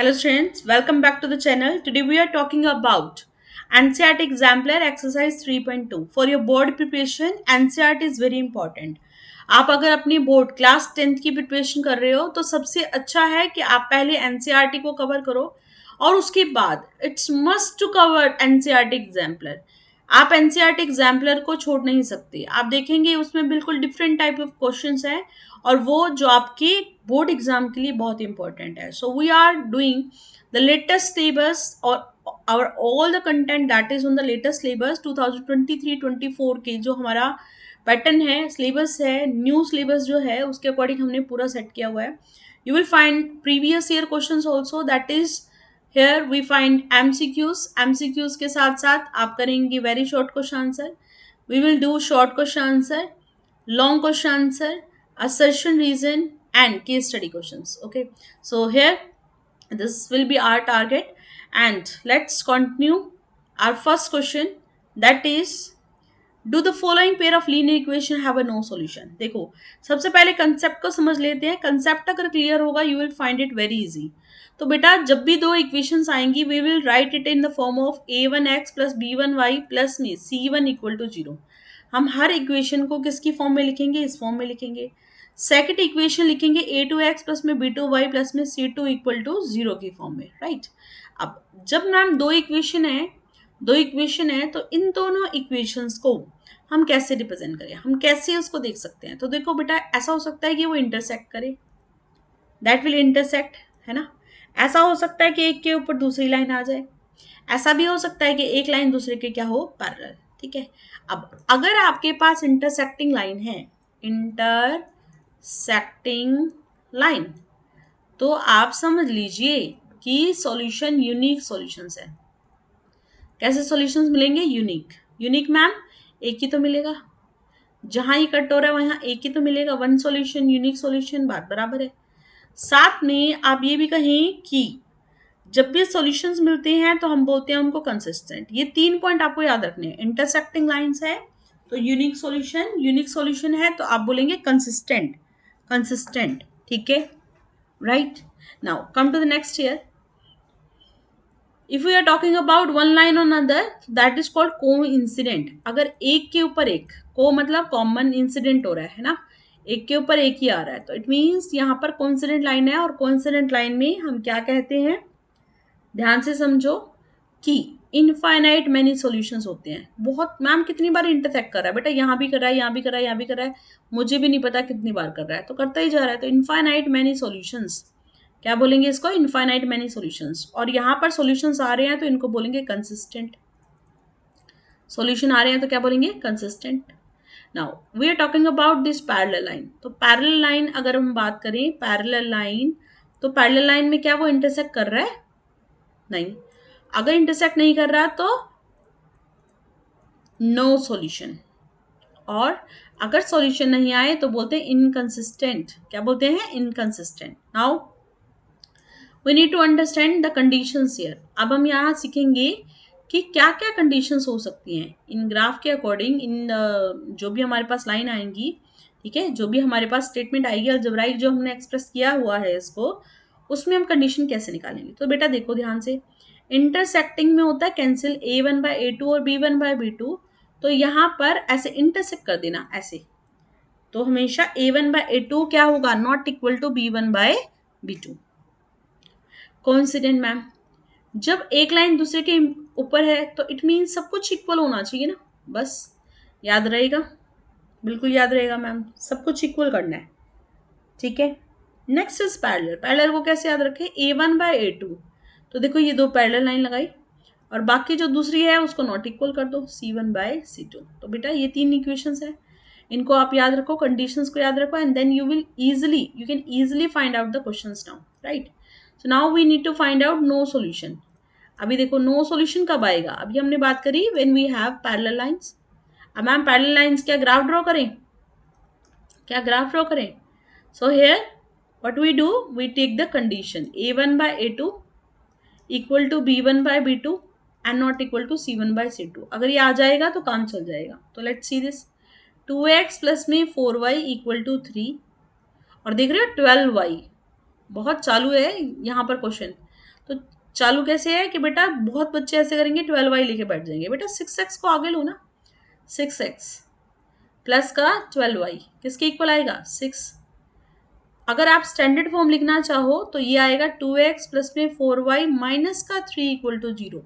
Hello students, welcome back to the channel. Today we are talking about NCERT Exemplar Exercise 3.2. For your board preparation, NCERT is very important. आप अगर अपनी board class 10th की preparation कर रहे हो तो सबसे अच्छा है कि आप पहले एनसीईआरटी को कवर करो और उसके बाद it's must to cover NCERT exemplar. आप एनसीईआरटी एग्जाम्पलर को छोड़ नहीं सकते. आप देखेंगे उसमें बिल्कुल डिफरेंट टाइप ऑफ क्वेश्चंस हैं और वो जो आपके बोर्ड एग्जाम के लिए बहुत इंपॉर्टेंट है. So we are doing the latest syllabus और our all the content that is on the latest syllabus 2023-24 के जो हमारा पैटर्न है, सिलेबस है, न्यू सिलेबस जो है उसके अकॉर्डिंग हमने पूरा सेट किया हुआ है. You will find previous year questions also. That is here we find MCQs के साथ साथ आप करेंगे very short question answer. We will do short question answer, long question answer, assertion reason and case study questions. Okay, so here this will be our target and let's continue our first question, that is do the following pair of linear equation have a no solution. देखो सबसे पहले concept को समझ लेते हैं. Concept अगर clear होगा you will find it very easy. तो बेटा जब भी दो इक्वेशंस आएंगी we will write it in the form of a1x plus b1y plus में c1 इक्वल टू जीरो. हम हर इक्वेशन को किसकी फॉर्म में लिखेंगे? इस फॉर्म में लिखेंगे. सेकंड इक्वेशन लिखेंगे a2x प्लस में b2y प्लस में c2 इक्वल टू जीरो की फॉर्म में. राइट. अब जब मैम दो इक्वेशन है तो इन दोनों इक्वेशंस को हम कैसे रिप्रेजेंट करें, हम कैसे उसको देख सकते हैं? तो देखो बेटा ऐसा हो सकता है कि वो इंटरसेक्ट करे, दैट विल इंटरसेक्ट, है ना. ऐसा हो सकता है कि एक के ऊपर दूसरी लाइन आ जाए. ऐसा भी हो सकता है कि एक लाइन दूसरे के क्या हो, पैरेलल. ठीक है. अब अगर आपके पास इंटरसेक्टिंग लाइन है, इंटरसेक्टिंग लाइन, तो आप समझ लीजिए कि सॉल्यूशन यूनिक सॉल्यूशंस है. कैसे सॉल्यूशंस मिलेंगे? यूनिक. यूनिक मैम एक ही तो मिलेगा, जहां ही कट हो रहा है वहां एक ही तो मिलेगा. वन सॉल्यूशन यूनिक सॉल्यूशन, बात बराबर है. साथ में आप ये भी कहें कि जब भी सॉल्यूशंस मिलते हैं तो हम बोलते हैं उनको कंसिस्टेंट. ये 3 पॉइंट आपको याद रखने हैं. इंटरसेक्टिंग लाइंस है तो यूनिक सॉल्यूशन है तो आप बोलेंगे कंसिस्टेंट. ठीक है. Right. Now come to the next year. If we are talking about one line on other that is called coincident. अगर एक के ऊपर एक, को मतलब कॉमन, इंसिडेंट हो रहा है ना, एक के ऊपर एक ही आ रहा है तो इट मीन्स यहाँ पर कोइंसिडेंट लाइन है. और कोइंसिडेंट लाइन में हम क्या कहते हैं, ध्यान से समझो कि इनफाइनाइट मैनी सॉल्यूशंस होते हैं. बहुत मैम कितनी बार इंटरसेक्ट कर रहा है बेटा, यहाँ भी कर रहा है, यहाँ भी कर रहा है, यहाँ भी कर रहा है, मुझे भी नहीं पता कितनी बार कर रहा है, तो करता ही जा रहा है. तो इनफाइनाइट मैनी सॉल्यूशंस, क्या बोलेंगे इसको? Infinite many solutions. और यहाँ पर सॉल्यूशंस आ रहे हैं तो इनको बोलेंगे कंसिस्टेंट. सॉल्यूशन आ रहे हैं तो क्या बोलेंगे? Consistent. Now we are talking about this parallel line. तो पैरेलल लाइन अगर हम बात करें, पैरेलल लाइन, तो पैरेलल लाइन में क्या वो इंटरसेक्ट कर रहा है? नहीं. अगर इंटरसेक्ट नहीं कर रहा तो नो सॉल्यूशन. और अगर सॉल्यूशन नहीं आए तो बोलते हैं इनकंसिस्टेंट. क्या बोलते हैं? Inconsistent. Now we need to understand the conditions here. अब हम यहाँ सीखेंगे कि क्या क्या कंडीशंस हो सकती हैं इन ग्राफ के अकॉर्डिंग. इन जो भी हमारे पास लाइन आएंगी, ठीक है, जो भी हमारे पास स्टेटमेंट आएगी अलजेब्राइक जो हमने एक्सप्रेस किया हुआ है इसको, उसमें हम कंडीशन कैसे निकालेंगे. तो बेटा देखो ध्यान से, इंटरसेक्टिंग में होता है कैंसिल a1 बाय a2 और b1 बाय b2. तो यहाँ पर ऐसे इंटरसेक्ट कर देना ऐसे, तो हमेशा a1 बाय a2 क्या होगा? Not equal to b1 by b2. Coincident ma'am, जब एक लाइन दूसरे के ऊपर है तो इट मीन सब कुछ इक्वल होना चाहिए ना. बस याद रहेगा, बिल्कुल याद रहेगा मैम, सब कुछ इक्वल करना है. ठीक है. Next is parallel. पैरेलल को कैसे याद रखें? a1 by a2. तो देखो ये दो पैरेलल लाइन लगाई और बाकी जो दूसरी है उसको नॉट इक्वल कर दो, c1 बाय c2. तो बेटा ये तीन इक्वेशंस है, इनको आप याद रखो, कंडीशंस को याद रखो and then you can easily find out the questions now. Right. So now we need to find out no solution. अभी देखो नो सॉल्यूशन कब आएगा? अभी हमने बात करी when we have parallel lines. अब मैम पैरेलल लाइंस क्या ग्राफ ड्रॉ करें? क्या ग्राफ ड्रॉ करें? So here what we do, we take the condition a1 by a2 equal to b1 by b2 and not equal to c1 by c2. अगर ये आ जाएगा तो काम चल जाएगा. तो let's see this. 2x plus में 4y इक्वल टू 3 और देख रहे हो 12y. बहुत चालू है यहाँ पर क्वेश्चन. तो चालू कैसे है कि बेटा बहुत बच्चे ऐसे करेंगे 12y लेके बैठ जाएंगे। बेटा 6x को आगे लो ना, 6x प्लस का 12y किसके इक्वल आएगा 6। अगर आप स्टैंडर्ड फॉर्म लिखना चाहो तो ये आएगा 2x प्लस में 4y माइनस का 3 इक्वल टू 0।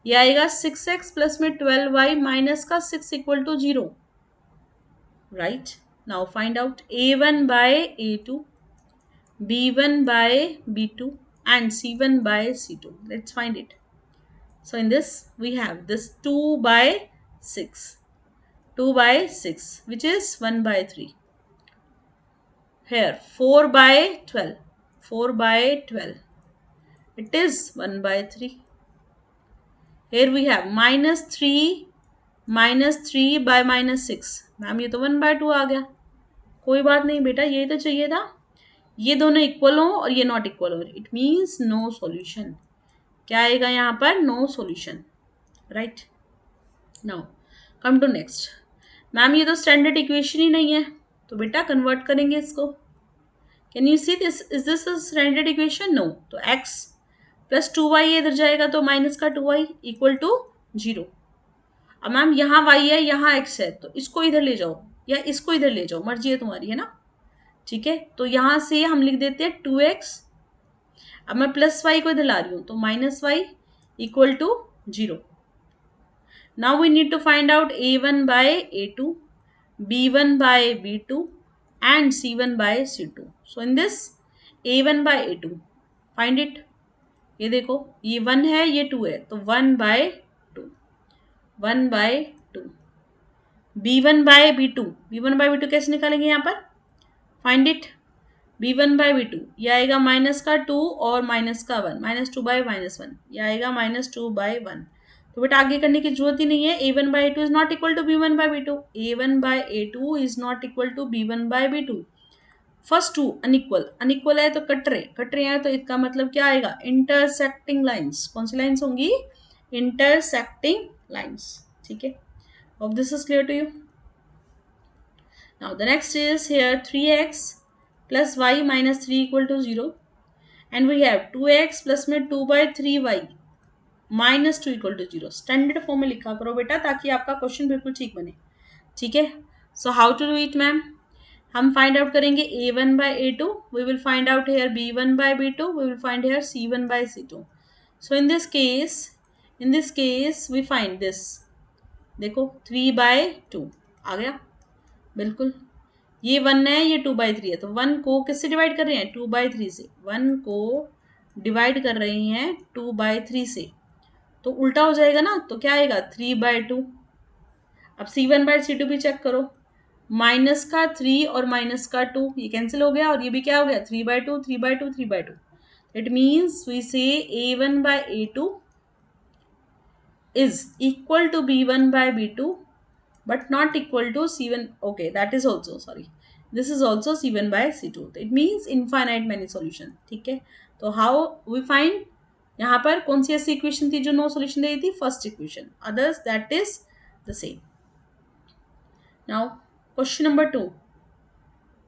ये आएगा 6x प्लस में 12y माइनस का 6 equal to 0। Right, now find out a1 by a2, b1 by b2 and c1 by c2. Let's find it. So in this we have this 2 by 6, 2 by 6 which is 1 by 3. Here 4 by 12, 4 by 12, it is 1 by 3. Here we have minus 3 by minus 6. Ma'am ये तो 1 by 2 आ गया। कोई बात नहीं बेटा, यही तो चाहिए था, ये दोनों इक्वल हो और ये नॉट इक्वल हो, इट मीन्स नो सॉल्यूशन। क्या आएगा यहाँ पर, no solution. Right, now come to next. Ma'am ये तो स्टैंडर्ड इक्वेशन ही नहीं है, तो बेटा कन्वर्ट करेंगे इसको। Can you see this, is this standard equation? No. तो x प्लस 2y इधर जाएगा तो माइनस का 2y इक्वल टू 0। अब मैम यहाँ y है, यहाँ x है, तो इसको इधर ले जाओ या इसको इधर ले जाओ, मर्जी है तुम्हारी, है ना। ठीक है, तो यहाँ से हम लिख देते हैं 2x। अब मैं प्लस y को इधर ला रही हूँ तो minus y equal to 0। Now we need to find out a1 by a2, b1 by b2 and c1 by c2. So in this a1 by a2 find it। ये देखो ये 1 है ये 2 है, तो 1 by 2, 1 by 2। b1 by b2, b1 by b2 कैसे निकालेंगे यहाँ पर, find it. b1 by b2 ये आएगा माइनस का 2 और माइनस का 1, माइनस 2 by माइनस 1, ये आएगा माइनस 2 by 1। तो बेटा आगे करने की जरूरत ही नहीं है। a1 by a2 is not equal to b1 by b2, a1 by a2 is not equal to b1 by b2। First two unequal, unequal है तो कट रहे हैं, तो इसका मतलब क्या आएगा, इंटरसेक्टिंग लाइंस। कौन सी लाइंस होंगी, इंटरसेक्टिंग लाइंस। ठीक है, hope this is clear to you. Now the next is here 3x plus y minus 3 equal to 0 and we have 2x plus में 2 by 3y minus 2 equal to 0। Standard form में लिखा करो बेटा ताकि आपका question बिल्कुल ठीक बने। ठीक है, so how to do it ma'am, हम फाइंड आउट करेंगे a1 by a2, we will find out here b1 by b2, we will find here c1 by c2। so in this case we find this, देखो 3 by 2 आ गया बिल्कुल। ये 1 है ये 2 by 3 है, तो 1 को किससे डिवाइड कर रहे हैं, 2 by 3 से। 1 को डिवाइड कर रहे हैं 2 by 3 से, तो उल्टा हो जाएगा ना, तो क्या आएगा 3 by 2। अब c1 by c2 भी चेक करो, माइनस का 3 और माइनस का 2 ये कैंसिल हो गया और ये भी क्या हो गया 3 by 2, 3 by 2, 3 by 2। It means we से a1 by a2 is equal to b1 by b2 but not equal to c1। okay, that is also, sorry, this is also c1 by c2। it means infinite many solution। ठीक है, तो how we find, यहाँ पर कौन सी ऐसी equation थी जो no solution दे रही थी, first equation, others that is the same. Now question number 2,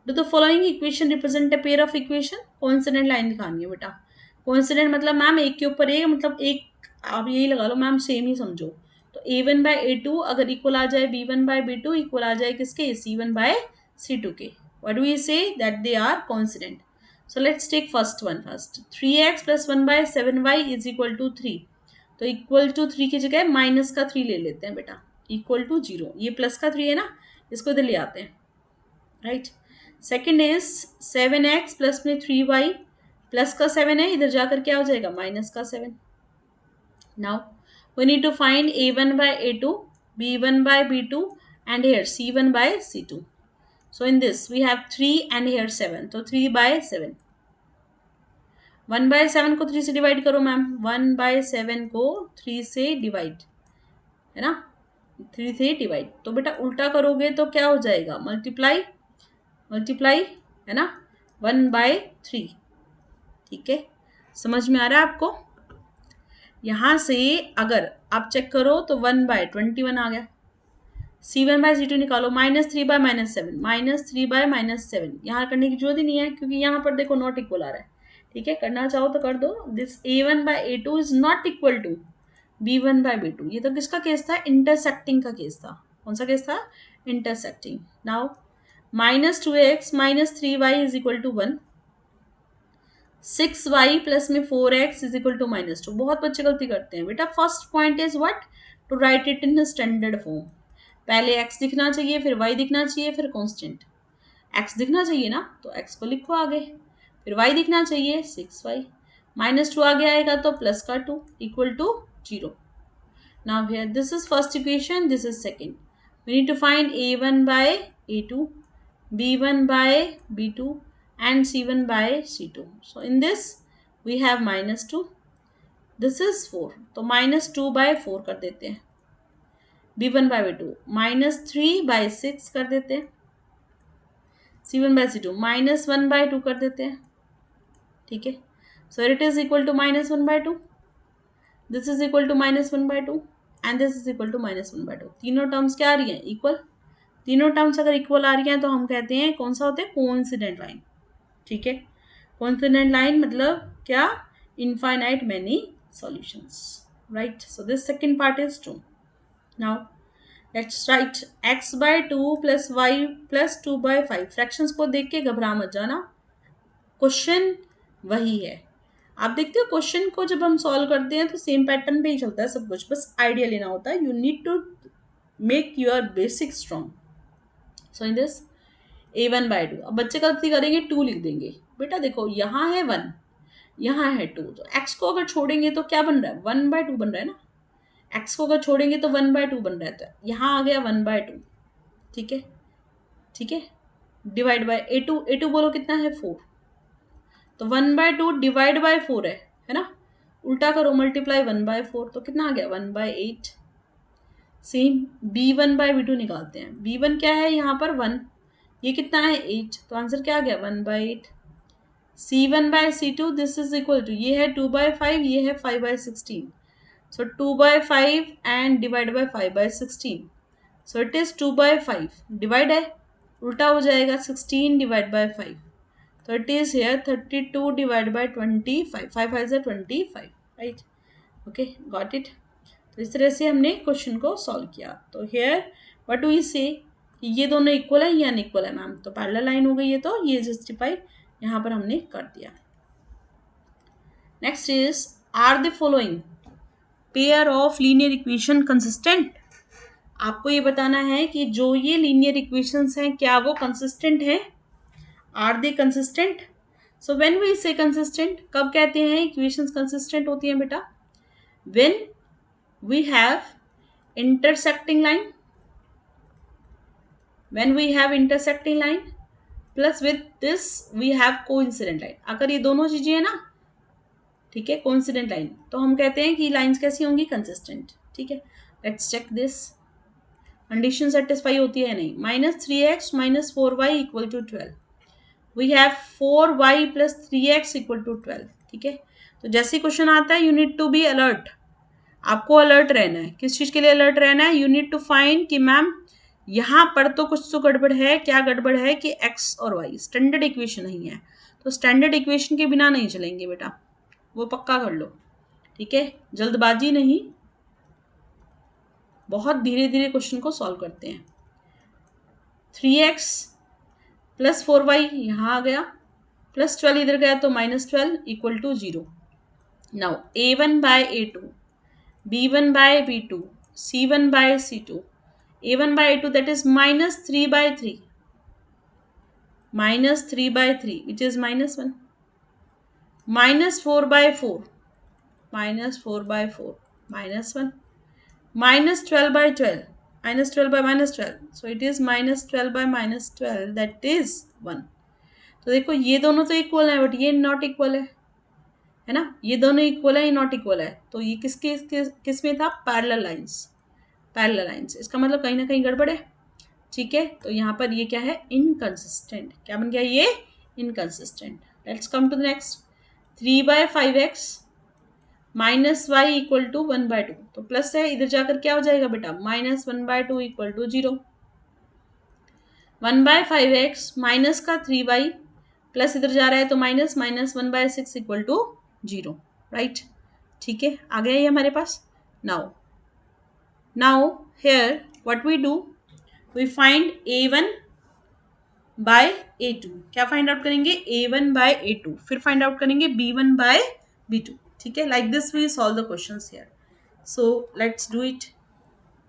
do the following equation represent a pair of equation. Coincident line दिखानी है बेटा। कोइंसिडेंट मतलब मैम एक के ऊपर एक, मतलब एक, आप यही लगा लो मैम, सेम ही समझो। तो a1 by a2 अगर इक्वल आ जाए b1 by b2 इक्वल आ जाए किसके, c1 by c2 के। What do we say, that they are coincident. So let's take first one first. 3x plus 1 by 7y is equal to 3। तो equal to 3 की जगह minus का 3 ले लेते हैं बेटा, इक्वल टू 0। ये प्लस का 3 है ना, इसको इधर ले आते हैं। Right, second is 7x plus में 3y, प्लस का 7 है, इधर जाकर क्या हो जाएगा माइनस का 7। Now we need to find a1 by a2, b1 by b2 and here c1 by c2। so in this we have 3 and here 7, तो 3 by 7। 1 by 7 को 3 से डिवाइड करो मैम, 1 by 7 को 3 से डिवाइड, है ना, 3 से डिवाइड। तो बेटा उल्टा करोगे तो क्या हो जाएगा, मल्टीप्लाई, मल्टीप्लाई, है ना, 1 by 3। ठीक है, समझ में आ रहा है आपको। यहाँ से अगर आप चेक करो तो 1 by 21 आ गया। c1 by c2 निकालो, minus 3 by minus 7, minus 3 by minus 7। यहाँ करने की जरूरत ही नहीं है क्योंकि यहाँ पर देखो नॉट इक्वल आ रहा है। ठीक है, करना चाहो तो कर दो. This a1/a2 is not equal to b1/b2. ये तो किसका केस था? इंटरसेक्टिंग का केस था. कौन सा केस था? Intersecting. Now -2x - 3y is equal to 1. 6y plus में 4x इज इक्वल टू -2. बहुत बच्चे गलती करते हैं बेटा. First point is what? To write it in standard form. पहले x दिखना चाहिए, फिर y दिखना चाहिए, फिर कांस्टेंट. x दिखना चाहिए ना, तो x को लिखो आगे. फिर y दिखना चाहिए 6y. -2 आगे आएगा तो प्लस का 2 equal to 0. Now here this is first equation, this is second. We need to find a1 by a2, b1 by b2 and c1 by c2. So in this we have -2. This is 4. तो -2/4 कर देते हैं. b1/b2 -3/6 कर देते हैं. c1/c2 -1/2 कर देते हैं. ठीक है. So it is equal to -1/2. This is equal to -1/2 and this is equal to -1/2. तीनों टर्म्स क्या आ रही हैं? इक्वल. तीनों टर्म्स अगर इक्वल आ रही हैं तो हम कहते हैं कौन सा होता है? Coincident line. ठीक है. कोइंसिडेंट लाइन मतलब क्या? Infinite many solutions. Right. So this second part is true. Now let's write x/2 plus y plus 2/5. Fractions को देख के घबरा मत जाना. क्वेश्चन वही है. आप देखते हो क्वेश्चन को जब हम सॉल्व करते हैं तो सेम पैटर्न पे ही चलता है सब कुछ. बस आइडिया लेना होता है. You need to make your basic strong. So in this a1/2. अब बच्चे गलती करेंगे 2 लिख देंगे. बेटा देखो यहाँ है 1, यहाँ है 2. तो x को अगर छोड़ेंगे तो क्या बन रहा है? 1/2 बन रहा है ना. x को अगर छोड़ेंगे तो 1/2 बन रहा है. तो यहाँ आ गया 1/2. ठीक है. ठीक है. डिवाइड बाय a2 बोलो कितना है? 4. तो 1/2 डिवाइड बाय 4 है ना. उल्टा करो, मल्टीप्लाई 1/4 तो कितना आ गया? 1/8. सेम b1/b2 निकालते हैं. b1 क्या है यहाँ पर? 1. ये कितना है? 8. तो आंसर क्या आ गया? 1/8. c1/c2 this is equal to, ये है 2/5, ये है 5/16. सो 2/5 and divide by 5/16. So it is 2/5. Divide है, उल्टा हो जाएगा 16 divide by 5. So it is here 32 divided by 25. 5 5 is 25. Right? Okay, got it. तो इस तरह से हमने क्वेश्चन को सॉल्व किया. तो here what do we say? कि ये दोनों इक्वल है या अनइक्वल है मैम. तो पैरेलल लाइन हो गई है, तो ये जस्टिफाई यहाँ पर हमने कर दिया. Next is are the following pair of linear equation consistent. आपको ये बताना है कि जो ये लीनियर इक्वेशंस हैं क्या वो कंसिस्टेंट है. Are they consistent? So when we say consistent, कब कहते हैं equations consistent होती हैं बेटा? When we have intersecting line, when we have intersecting line plus with this we have coincident line. अगर ये दोनों चीजें हैं ना, ठीक है, coincident line, तो हम कहते हैं कि लाइन्स कैसी होंगी? consistent. ठीक है. Let's check this. Condition satisfy होती है नहीं. -3x - 4y equal to 12. We have 4y plus 3x equal to 12. ठीक है. तो जैसे क्वेश्चन आता है you need to be alert. आपको अलर्ट रहना है. किस चीज के लिए अलर्ट रहना है? यू नीड टू फाइंड कि मैम यहाँ पर तो कुछ तो गड़बड़ है. क्या गड़बड़ है? कि x और y स्टैंडर्ड इक्वेशन नहीं है. तो स्टैंडर्ड इक्वेशन के बिना नहीं चलेंगे बेटा, वो पक्का कर लो. ठीक है. जल्दबाजी नहीं, बहुत धीरे धीरे क्वेश्चन को सॉल्व करते हैं. 3x प्लस 4y यहाँ आ गया, प्लस 12 इधर गया तो -12 equal to 0. Now a1/a2, b1/b2, c1/c2. a1/a2 that is -3/3, -3/3 which is -1, -4/4, -4/4, -1, -12/12, -12/-12. So it is -12/-12 that is 1. तो देखो ये दोनों तो इक्वल है बट ये नॉट इक्वल है ना. ये दोनों इक्वल है, ये नॉट इक्वल है. तो ये किस में था? Parallel lines. पैरेलल लाइंस, इसका मतलब कहीं ना कहीं गड़बड़ है. ठीक है. तो यहाँ पर ये क्या है? इनकंसिस्टेंट. क्या बन गया ये? Inconsistent. Let's come to the next. 3/5x -y equal to 1/2. तो प्लस है, इधर जाकर क्या हो जाएगा बेटा? -1/2 इक्वल टू 0. 1/5x माइनस का 3y प्लस इधर जा रहा है तो minus, minus 1/6 equal to 0, right. ठीक है, आ गया ये हमारे पास। Now here what we do, we find a1 by a2। क्या फाइंड आउट करेंगे, a1 बाय a2, फिर फाइंड आउट करेंगे b1 बाय b2। ठीक है, like this we solve the questions here. So let's do it.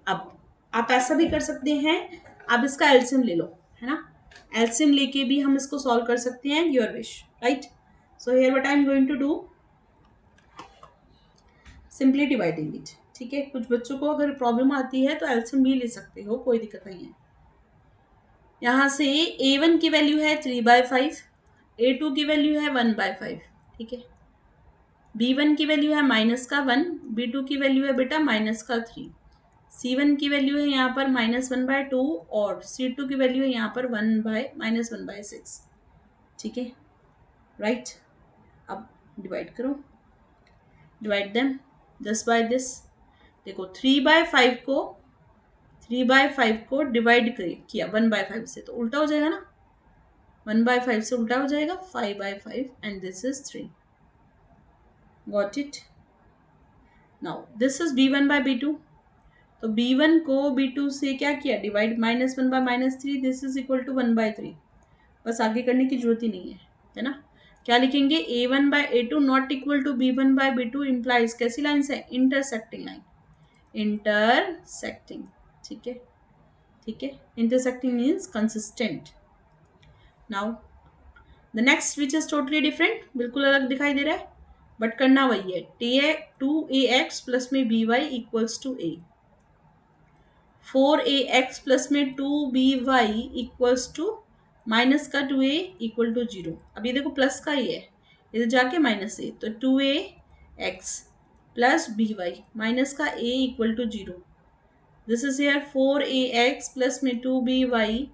अब आप ऐसा भी कर सकते हैं, आप इसका एलसीएम ले लो, है ना। एलसीएम लेके भी हम इसको सॉल्व कर सकते हैं, your wish, right. So here what I am going to do, simply dividing it. ठीक है, कुछ बच्चों को अगर प्रॉब्लम आती है तो एलसीएम भी ले सकते हो, कोई दिक्कत नहीं है। यहाँ से a1 की वैल्यू है 3/5, a2 की वैल्यू है 1/5। ठीक है, b1 की वैल्यू है -1, b2 की वैल्यू है बेटा -3, c1 की वैल्यू है यहाँ पर -1/2 और c2 की वैल्यू है यहाँ पर -1/6। ठीक है, राइट। अब डिवाइड करो, divide them this by this. देखो 3/5 को डिवाइड किया 1/5 से तो उल्टा हो जाएगा ना, 1/5 से उल्टा हो जाएगा 5/5 and this is 3। Got it. Now this is b1 by b2, तो b1 को b2 से क्या किया, divide, -1 by -3, this is equal to 1/3। बस आगे करने की जरूरत ही नहीं है ना। क्या लिखेंगे, a1 by a2 not equal to b1 by b2 implies, कैसी लाइन है, इंटरसेक्टिंग लाइन, इंटरसेक्टिंग। ठीक है, ठीक है, intersecting means consistent. Now the next which is totally different, बिल्कुल अलग दिखाई दे रहा है बट करना वही है। 2ax प्लस में by equals to a, 4ax plus में 2by इक्वल्स टू माइनस का 2a इक्वल टू 0। अब ये देखो प्लस का ही है, इधर जाके माइनस a, तो 2ax प्लस by माइनस का a equal to 0। This is here 4ax plus में 2by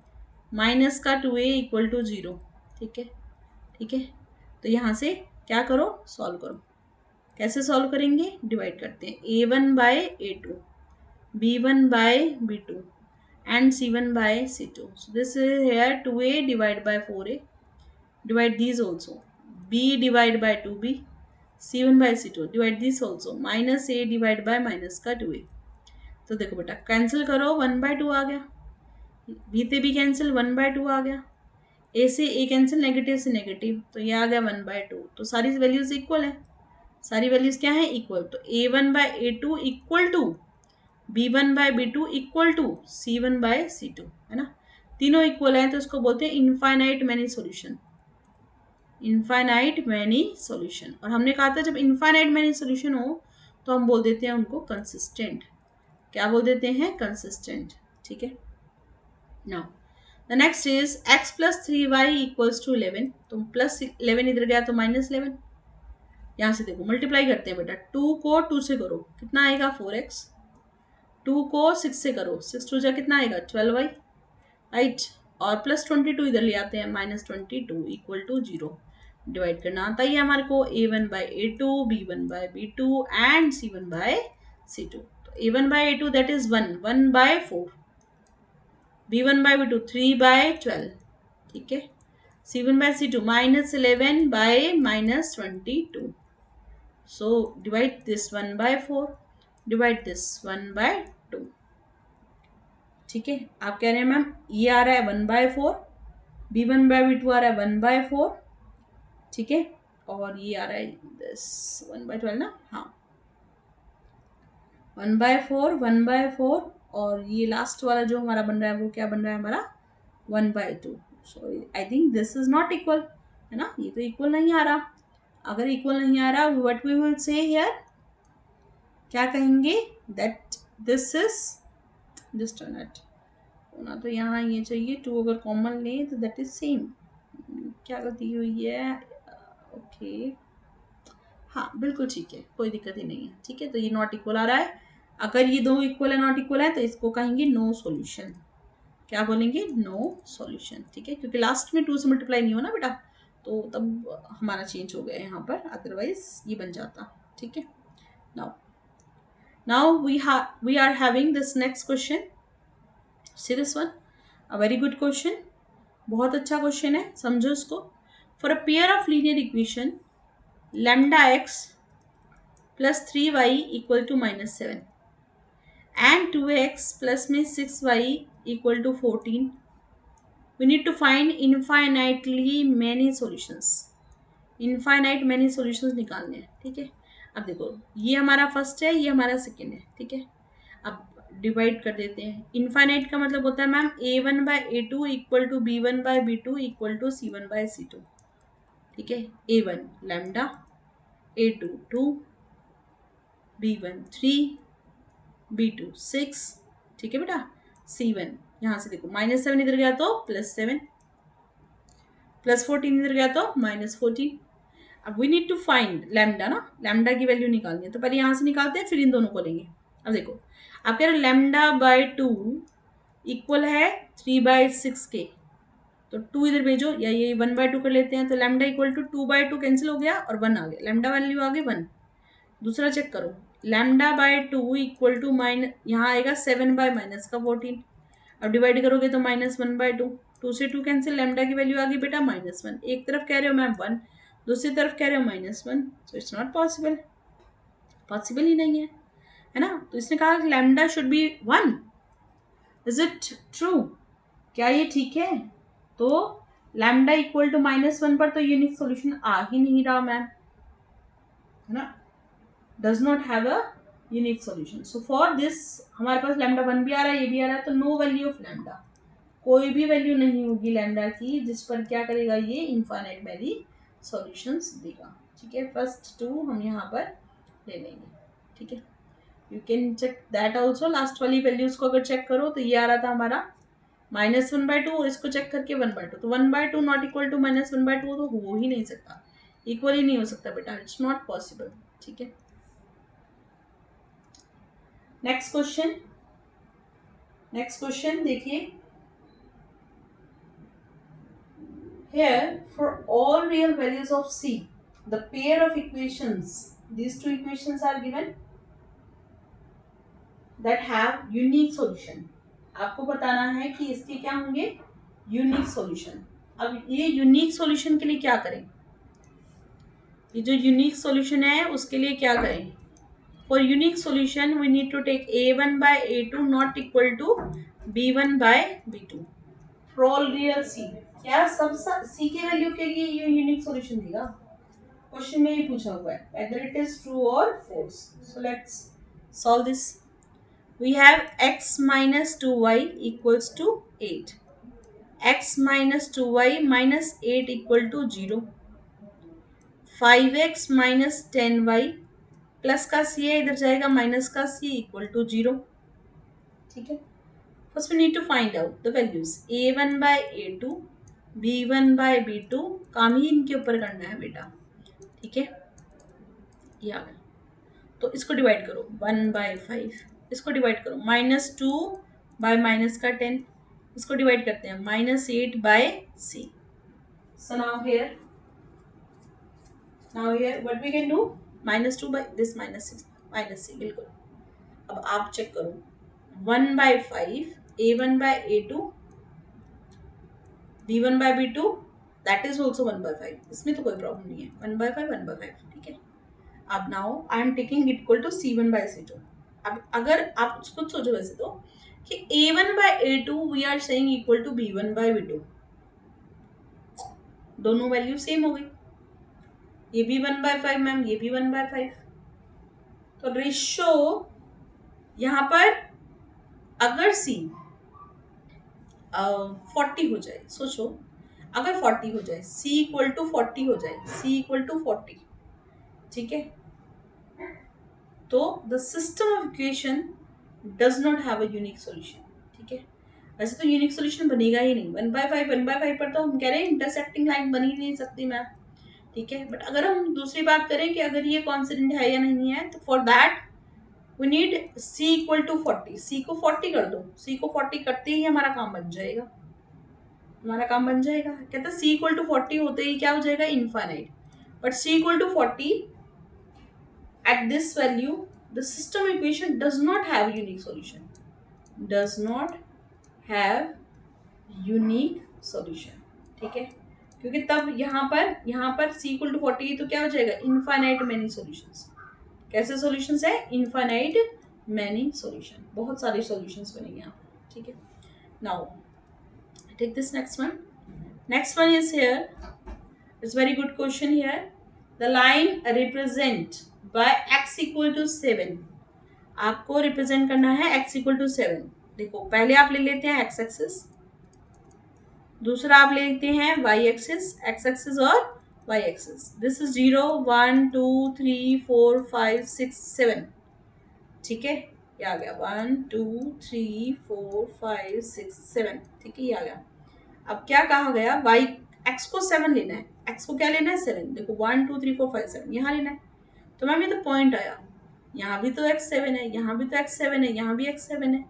माइनस का 2a इक्वल टू 0। ठीक है, ठीक है, तो यहाँ से क्या करो, सॉल्व करो। कैसे सॉल्व करेंगे, डिवाइड करते हैं, a1 by a2, b1 by b2 and c1 by c2। so this is here 2a divided by 4a, divide these also, b divided by 2b, c1 by c2, divide this also, minus a divided by minus का 2a। तो देखो बेटा cancel करो, 1/2 आ गया, b से भी cancel, 1/2 आ गया, a से a कैंसिल, नेगेटिव से नेगेटिव, तो ये आ गया 1/2। तो सारी वैल्यूज इक्वल है, सारी वैल्यूज क्या है, इक्वल। तो a1 by a2 equal to b1 by b2 equal to c1 by c2, है ना। तीनों इक्वल है तो इसको बोलते हैं infinite many solution, infinite many solution. और हमने कहा था जब इनफाइनाइट मैनी सॉल्यूशन हो तो हम बोल देते हैं उनको कंसिस्टेंट। क्या बोल देते हैं, कंसिस्टेंट। ठीक है, now the next is x plus 3y equals to 11। तो प्लस 11 इधर गया तो -11। यहाँ से देखो मल्टीप्लाई करते हैं बेटा, 2 को 2 से करो कितना आएगा, 4x, 2 को 6 से करो, 6 2 जा कितना आएगा, 12y, राइट। और प्लस 22 इधर ले आते हैं, -22 इक्वल टू 0। डिवाइड करना आता ही है हमारे को, a1 by a2, b1 by b2 and c1 by c2। तो a1 by a2 that is 1/4, b1 by b2 3/12। ठीक है, c1 by c2 -11 by -22। So divide this 1/4, divide this 1/2। ठीक है, आप कह रहे हैं मैम ये आ रहा है 1/4, b1 बाय b2 आ रहा है 1/4। ठीक है, और ये आ रहा है दिस 1/12 ना, हाँ 1/4, 1/4, और ये लास्ट वाला जो हमारा बन रहा है वो क्या बन रहा है हमारा, 1/2। So I think this is not equal, है ना, ये तो इक्वल नहीं आ रहा। अगर इक्वल नहीं आ रहा, what we will say here, क्या कहेंगे, that this is just a net होना, तो यहाँ ये चाहिए 2 अगर कॉमन ले तो दैट इज सेम। क्या गलती हुई है, ओके, हाँ बिल्कुल ठीक है, कोई दिक्कत ही नहीं है। ठीक है, तो ये नॉट इक्वल आ रहा है। अगर ये दो इक्वल है, नॉट इक्वल है, तो इसको कहेंगे नो सॉल्यूशन। क्या बोलेंगे, नो सॉल्यूशन। ठीक है, क्योंकि लास्ट में 2 से मल्टीप्लाई नहीं हो ना बेटा, तो तब हमारा चेंज हो गया यहाँ पर, अदरवाइज ये बन जाता। ठीक है, now we are having this next question. See this one, a very good question, बहुत अच्छा क्वेश्चन है, समझो इसको। For a pair of linear equation lambda x plus 3y equal to -7 and 2x plus में 6y equal to 14, we need to find infinitely many solutions. Infinite many solutions निकालने हैं, ठीक है। अब देखो ये हमारा फर्स्ट है, ये हमारा सेकेंड है, ठीक है। अब डिवाइड कर देते हैं। इनफाइनाइट का मतलब होता है ma'am a1/a2 equal to b1/b2 equal to c1/c2, ठीक है। a1 lambda, a2 2, b1 3, b2 6, ठीक है बेटा। c1 यहाँ से देखो -7 इधर गया तो +7, +14 इधर गया तो -14। अब we need to find lambda ना, लैम्डा की वैल्यू निकालनी है, तो पहले यहाँ से निकालते हैं फिर इन दोनों को लेंगे। अब देखो आप कह रहे हो λ/2 इक्वल है 3/6 के, तो 2 इधर भेजो या ये 1/2 कर लेते हैं, तो लैम्डा इक्वल टू 2/2 कैंसिल हो गया और 1 आ गया, लैम्डा वैल्यू आ गई 1। दूसरा चेक करो λ/2 इक्वल टू यहाँ आएगा 7/-14। अब डिवाइड करोगे तो -1/2, 2 से 2 कैंसिल, लैम्डा की वैल्यू आ गई बेटा -1। एक तरफ कह रहे हो मैम 1, दूसरी तरफ कह रहे हो -1, so it's not possible, possible ही नहीं है ना। तो इसने कहा lambda should be 1। Is it true? क्या ये ठीक है? तो लैम्डा इक्वल टू -1 पर तो यूनिक सॉल्यूशन आ ही नहीं रहा मैम, है ना, does not have a unique solution. So for this हमारे पास लैम्डा 1 भी आ रहा है, ये भी आ रहा है, तो नो वैल्यू ऑफ लैम्डा, कोई भी वैल्यू नहीं होगी लैम्डा की जिस पर क्या करेगा ये इनफाइनाइट मैनी सॉल्यूशंस देगा, ठीक है। फर्स्ट 2 हम यहाँ पर ले लेंगे, ठीक है। You can check that also, last वाली वैल्यूज को अगर चेक करो तो ये आ रहा था हमारा -1/2 और इसको चेक करके 1/2, तो 1/2 नॉट इक्वल टू -1/2 तो हो ही नहीं सकता, इक्वल ही नहीं हो सकता बेटा, इट्स नॉट पॉसिबल, ठीक है। नेक्स्ट क्वेश्चन, नेक्स्ट क्वेश्चन देखिए। Here, for all real values of C, the pair of equations, these two equations are given that have unique solution. आपको बताना है कि इसके क्या होंगे यूनिक सॉल्यूशन। अब ये यूनिक सॉल्यूशन के लिए क्या करें, ये जो यूनिक सॉल्यूशन है उसके लिए क्या करें। For unique solution we need to take a1/a2 not equal to b1/b2 for all real C। क्या सब C के वैल्यू के लिए ये यूनिक सॉल्यूशन देगा? क्वेश्चन में ही पूछा हुआ है whether it is true or false. So let's solve this. We have x minus 2y equals to 8. X minus 2y minus 8 equal to 0. 5x minus 10y plus का c है, इधर जाएगा minus का c इक्वल टू 0, ठीक है। First we need to find out the values a1/a2 b1/b2, काम ही इनके ऊपर करना है बेटा, ठीक है। ये आ गया, तो इसको डिवाइड करो 1/5, इसको डिवाइड करो -2/-10, इसको डिवाइड करते हैं -8/c। So now here what we can do, -2 by this -6 -c, बिल्कुल। अब आप चेक करो 1/5 a1/a2 b1/b2 that is also 1/5, इसमें तो कोई प्रॉब्लम नहीं है, 1/5 1/5, ठीक है। अब now I am taking equal to c1/c2। अब अगर आप खुद सोचो वैसे तो कि a1/a2 we are saying equal to b1/b2, दोनों वैल्यू सेम हो गई, ये भी 1/5 मैम, ये भी 1/5, तो रेशियो यहाँ पर अगर c 40 हो जाए, सोचो अगर 40 हो जाए, c इक्वल टू 40 हो जाए, c इक्वल टू 40, ठीक है, तो the system of equation does not have a unique solution, ठीक है। वैसे तो यूनिक सॉल्यूशन बनेगा ही नहीं, 1/5 पर तो हम कह रहे हैं इंटरसेक्टिंग लाइन बन ही नहीं सकती मैम, ठीक है। बट अगर हम दूसरी बात करें कि अगर ये कॉन्स्टेंट है या नहीं है, तो for that we need c equal to 40, c को 40 कर दो, c को 40 करते ही हमारा काम बन जाएगा, हमारा काम बन जाएगा। कहते हैं c इक्वल टू 40 होते ही क्या हो जाएगा infinite, but c equal to 40 at this value the system equation does not have unique solution, does not have unique solution, ठीक है। क्योंकि तब यहाँ पर c इक्वल टू 40 है तो क्या हो जाएगा, इनफाइनाइट मैनी सॉल्यूशंस। कैसे सॉल्यूशंस है, इनफाइनाइट मैनी सॉल्यूशन, बहुत सारे सॉल्यूशंस बनेंगे यहाँ पर, ठीक है। Now take this next one is here. It's very good question here. The line represent by x equal to 7, आपको रिप्रेजेंट करना है x इक्वल टू 7। देखो पहले आप ले लेते हैं x एक्सिस, दूसरा आप ले लेते हैं y एक्सिस, x एक्सिस और y एक्सिस। दिस इज 0 1 2 3 4 5 6 7, ठीक है, ये आ गया 1 2 3 4 5 6 7, ठीक है, ये आ गया। अब क्या कहा गया, y x को 7 लेना है, x को क्या लेना है 7। देखो 1 2 3 4 5 7 यहाँ लेना है। तो मैम ये तो पॉइंट आया, यहाँ भी तो x 7 है, यहाँ भी तो x 7 है, यहाँ भी x 7 है,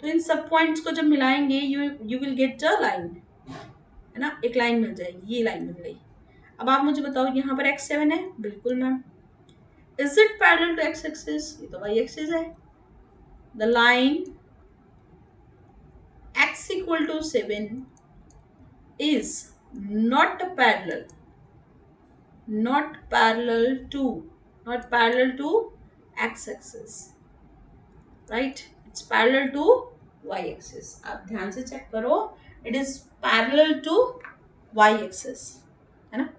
तो इन सब पॉइंट्स को जब मिलाएंगे you will get a line, है ना, एक लाइन मिल जाएगी, ये लाइन मिल गई। अब आप मुझे बताओ यहाँ पर x 7 है, बिल्कुल ma'am. Is it parallel to x axis, ये तो y एक्सिस है। The line x equal to 7 is not parallel, not parallel to not parallel to x axis, right, it's parallel to y axis। आप ध्यान से check करो, it is parallel to y axis, है ना,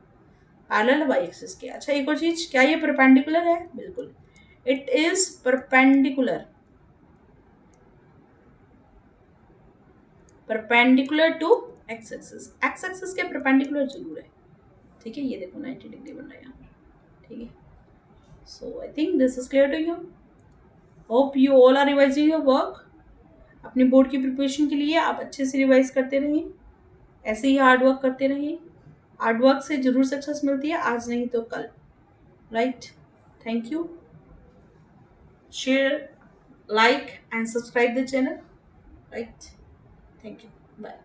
parallel y axis के। अच्छा एक और चीज, क्या ये परपेंडिकुलर है, बिल्कुल, it is perpendicular, perpendicular to x axis, x axis के परपेंडिकुलर जरूर है, ठीक है, ये देखो 90 डिग्री बन रहा है यहाँ पर, ठीक है। So I think this is clear to you. Hope you all are revising your work. अपने बोर्ड की प्रिपरेशन के लिए आप अच्छे से रिवाइज करते रहिए, ऐसे ही हार्ड वर्क करते रहिए। हार्ड वर्क से जरूर सक्सेस मिलती है, आज नहीं तो कल, right. Thank you, share, like and subscribe the channel, right. Thank you, bye.